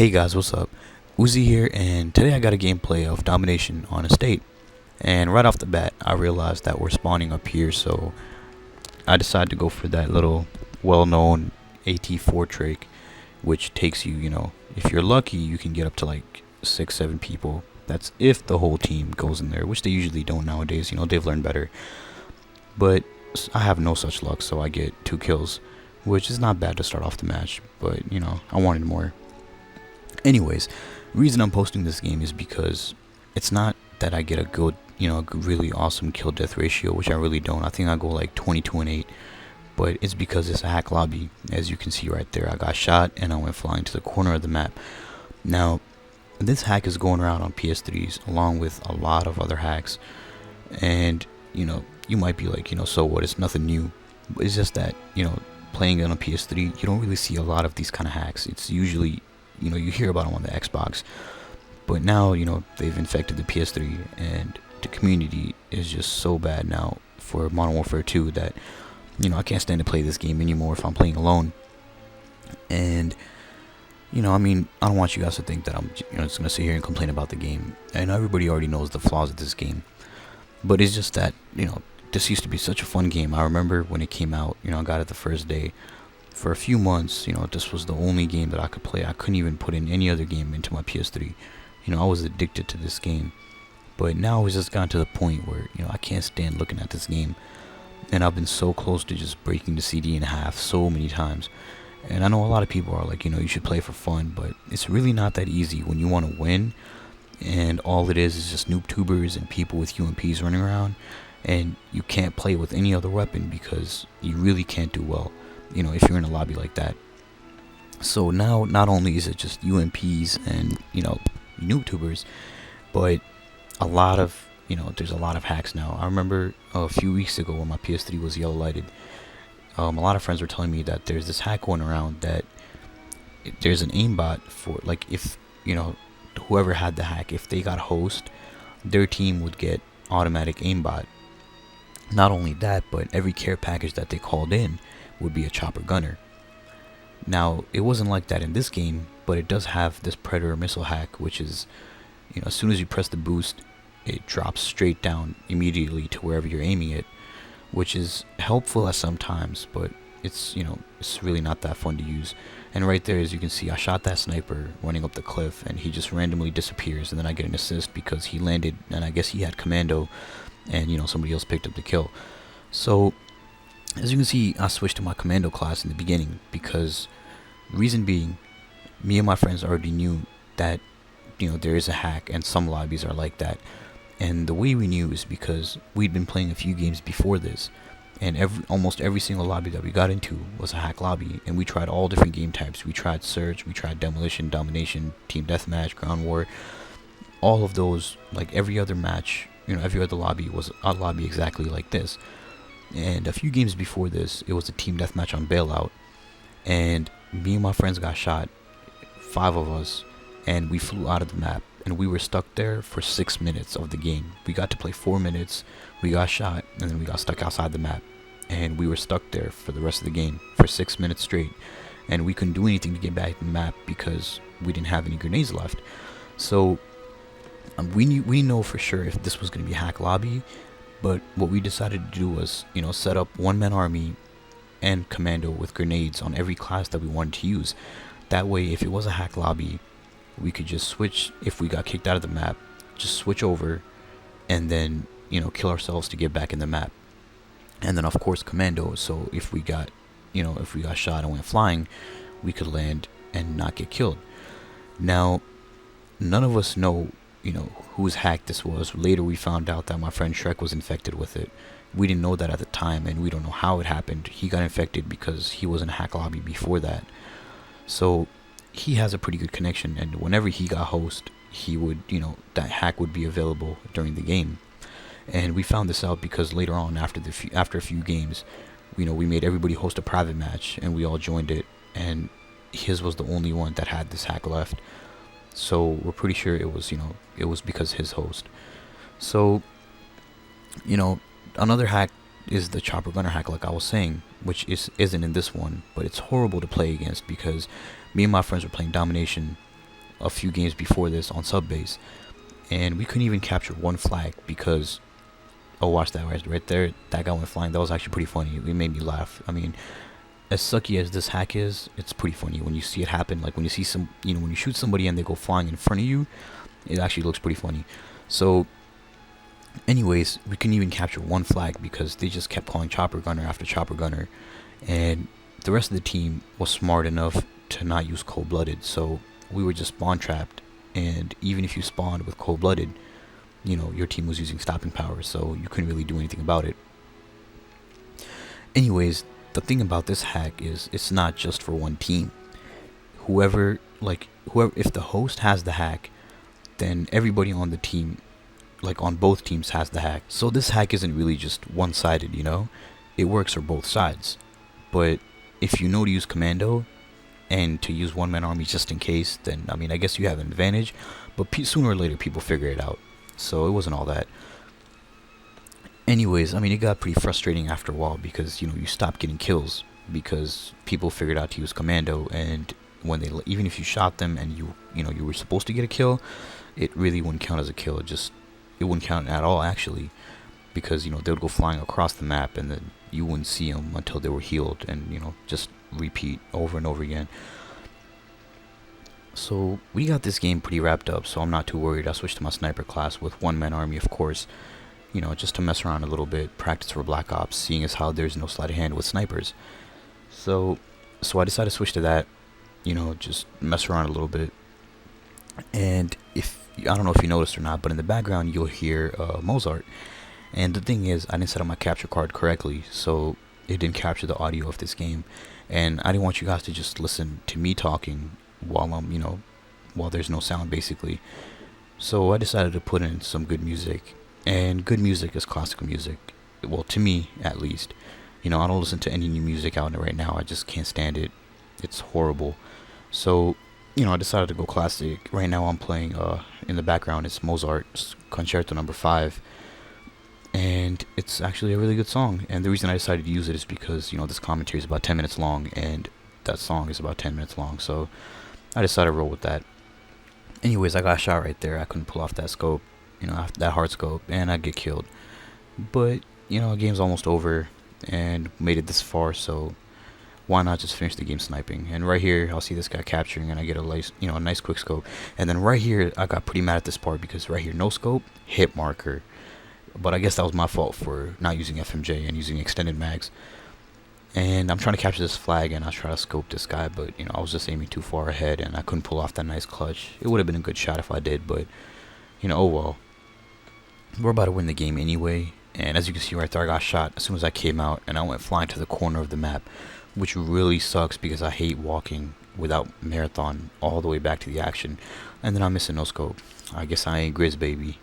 Hey guys, what's up? Uzi here, and today I got a gameplay of Domination on Estate. And right off the bat, I realized that we're spawning up here, so I decided to go for that little well-known AT4 trick, which takes you, if you're lucky, you can get up to like 6, 7 people. That's if the whole team goes in there, which they usually don't nowadays. They've learned better. But I have no such luck, so I get 2 kills, which is not bad to start off the match. But I wanted more. Anyways, the reason I'm posting this game is because it's not that I get a good, a really awesome kill death ratio, which I really don't. I think I go like 22 and 8, but it's because it's a hack lobby. As you can see right there, I got shot and I went flying to the corner of the map. Now, this hack is going around on PS3s along with a lot of other hacks, and you might be like, so what? It's nothing new. But it's just that playing it on PS3, you don't really see a lot of these kind of hacks. It's usually you hear about them on the Xbox, but now they've infected the PS3, and the community is just so bad now for Modern Warfare 2 that I can't stand to play this game anymore if I'm playing alone. And I don't want you guys to think that I'm just gonna sit here and complain about the game. And everybody already knows the flaws of this game, but it's just that this used to be such a fun game. I remember when it came out, I got it the first day. For a few months, this was the only game that I could play. I couldn't even put in any other game into my PS3. I was addicted to this game. But now it's just gotten to the point where, I can't stand looking at this game. And I've been so close to just breaking the CD in half so many times. And I know a lot of people are like, you should play for fun, but it's really not that easy when you want to win. And all it is just noob tubers and people with UMPs running around. And you can't play with any other weapon because you really can't do well, if you're in a lobby like that. So now, not only is it just UMPs and, noob tubers, but a lot of, there's a lot of hacks now. I remember a few weeks ago when my PS3 was yellow lighted, a lot of friends were telling me that there's this hack going around that there's an aimbot for, like, if, whoever had the hack, if they got host, their team would get automatic aimbot. Not only that, but every care package that they called in would be a chopper gunner. Now, it wasn't like that in this game, but it does have this predator missile hack, which is, as soon as you press the boost, it drops straight down immediately to wherever you're aiming it, which is helpful at some times, but it's, it's really not that fun to use. And right there, as you can see, I shot that sniper running up the cliff, and he just randomly disappears, and then I get an assist because he landed, and I guess he had commando, and somebody else picked up the kill. So as you can see, I switched to my commando class in the beginning because, reason being, me and my friends already knew that there is a hack and some lobbies are like that. And the way we knew is because we'd been playing a few games before this, and almost every single lobby that we got into was a hack lobby, and we tried all different game types. We tried Surge, we tried Demolition, Domination, Team Deathmatch, Ground War. All of those, like every other match, every other lobby was a lobby exactly like this. And a few games before this, it was a team deathmatch on Bailout, and me and my friends got shot, 5 of us, and we flew out of the map, and we were stuck there for 6 minutes of the game. We got to play 4 minutes, we got shot, and then we got stuck outside the map, and we were stuck there for the rest of the game for 6 minutes straight, and we couldn't do anything to get back to the map because we didn't have any grenades left. So we know for sure if this was going to be a hack lobby. But what we decided to do was, set up one-man army and commando with grenades on every class that we wanted to use. That way, if it was a hack lobby, we could just switch. If we got kicked out of the map, just switch over, and then kill ourselves to get back in the map. And then of course commando. So if we got, if we got shot and went flying, we could land and not get killed. Now, none of us know whose hack this was. Later we found out that my friend Shrek was infected with it. We didn't know that at the time, and we don't know how it happened. He got infected because he was in a hack lobby before that. So he has a pretty good connection, and whenever he got host, he would, that hack would be available during the game. And we found this out because later on, after a few games, we made everybody host a private match, and we all joined it, and his was the only one that had this hack left. So we're pretty sure it was, it was because his host. So, another hack is the chopper gunner hack, like I was saying, which isn't in this one, but it's horrible to play against because me and my friends were playing Domination, a few games before this on sub base, and we couldn't even capture one flag because, oh, watch that right there, that guy went flying. That was actually pretty funny. It made me laugh. I mean, as sucky as this hack is, it's pretty funny when you see it happen. Like when you see when you shoot somebody and they go flying in front of you, it actually looks pretty funny. So anyways, we couldn't even capture one flag because they just kept calling chopper gunner after chopper gunner, and the rest of the team was smart enough to not use cold-blooded, so we were just spawn trapped. And even if you spawned with cold-blooded, your team was using stopping power, so you couldn't really do anything about it. Anyways, the thing about this hack is it's not just for one team. Whoever, if the host has the hack, then everybody on the team, like on both teams, has the hack. So this hack isn't really just one-sided, it works for both sides. But if you know to use commando and to use one-man army just in case, then I mean, I guess you have an advantage, but sooner or later people figure it out, so it wasn't all that. Anyways, I mean, it got pretty frustrating after a while because you stopped getting kills because people figured out to use commando, and when even if you shot them and you were supposed to get a kill, it really wouldn't count as a kill. It wouldn't count at all actually, because they would go flying across the map and then you wouldn't see them until they were healed, and just repeat over and over again. So we got this game pretty wrapped up, so I'm not too worried. I switched to my sniper class with one-man army, of course, just to mess around a little bit, practice for Black Ops, seeing as how there's no sleight of hand with snipers. So I decided to switch to that, just mess around a little bit. And I don't know if you noticed or not, but in the background you'll hear Mozart. And the thing is, I didn't set up my capture card correctly, so it didn't capture the audio of this game. And I didn't want you guys to just listen to me talking while I'm, while there's no sound, basically. So I decided to put in some good music. And good music is classical music. Well, to me, at least. I don't listen to any new music out there right now. I just can't stand it. It's horrible. So, I decided to go classic. Right now I'm playing, in the background, it's Mozart's Concerto No. 5. And it's actually a really good song. And the reason I decided to use it is because, this commentary is about 10 minutes long, and that song is about 10 minutes long. So I decided to roll with that. Anyways, I got shot right there. I couldn't pull off that scope, that hard scope, and I'd get killed. But, the game's almost over, and made it this far, so why not just finish the game sniping? And right here, I'll see this guy capturing, and I get a nice quick scope. And then right here, I got pretty mad at this part, because right here, no scope, hit marker. But I guess that was my fault for not using FMJ and using extended mags. And I'm trying to capture this flag, and I try to scope this guy, but I was just aiming too far ahead, and I couldn't pull off that nice clutch. It would have been a good shot if I did, but oh well. We're about to win the game anyway. And as you can see right there, I got shot as soon as I came out, and I went flying to the corner of the map, which really sucks because I hate walking without marathon all the way back to the action. And then I'm missing no scope. I guess I ain't Grizz, baby.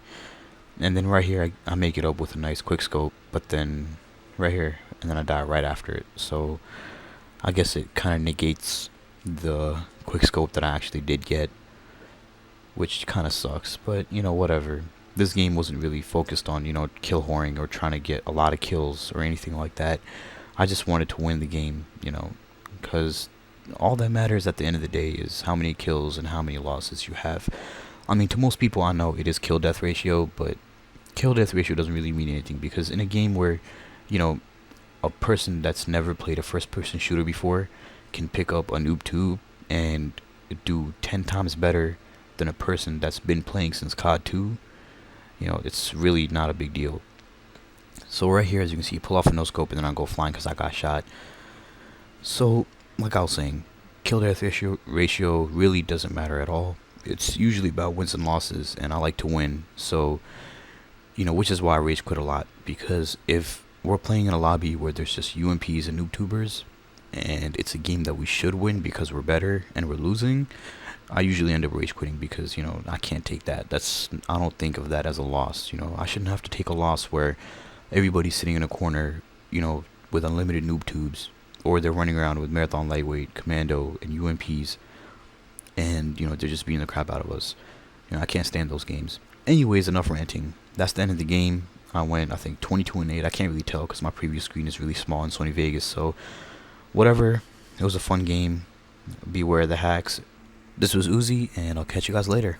And then right here, I make it up with a nice quick scope, but then right here, and then I die right after it. So I guess it kind of negates the quick scope that I actually did get, which kind of sucks, but whatever. This game wasn't really focused on kill whoring or trying to get a lot of kills or anything like that. I just wanted to win the game, because all that matters at the end of the day is how many kills and how many losses you have. I mean, to most people, I know it is kill death ratio, but kill death ratio doesn't really mean anything, because in a game where a person that's never played a first person shooter before can pick up a noob tube and do 10 times better than a person that's been playing since COD 2, it's really not a big deal. So right here, as you can see, pull off a no scope, and then I go flying because I got shot. So like I was saying, kill death ratio really doesn't matter at all. It's usually about wins and losses, and I like to win. So which is why I rage quit a lot, because if we're playing in a lobby where there's just UMPs and noob tubers, and it's a game that we should win because we're better and we're losing, I usually end up rage quitting because I can't take that. I don't think of that as a loss. I shouldn't have to take a loss where everybody's sitting in a corner, with unlimited noob tubes, or they're running around with marathon lightweight, commando, and UMPs, and they're just beating the crap out of us. I can't stand those games. Anyways, enough ranting. That's the end of the game. I went, I think, 22-8. I can't really tell because my preview screen is really small in Sony Vegas. So, whatever. It was a fun game. Beware the hacks. This was Uzi, and I'll catch you guys later.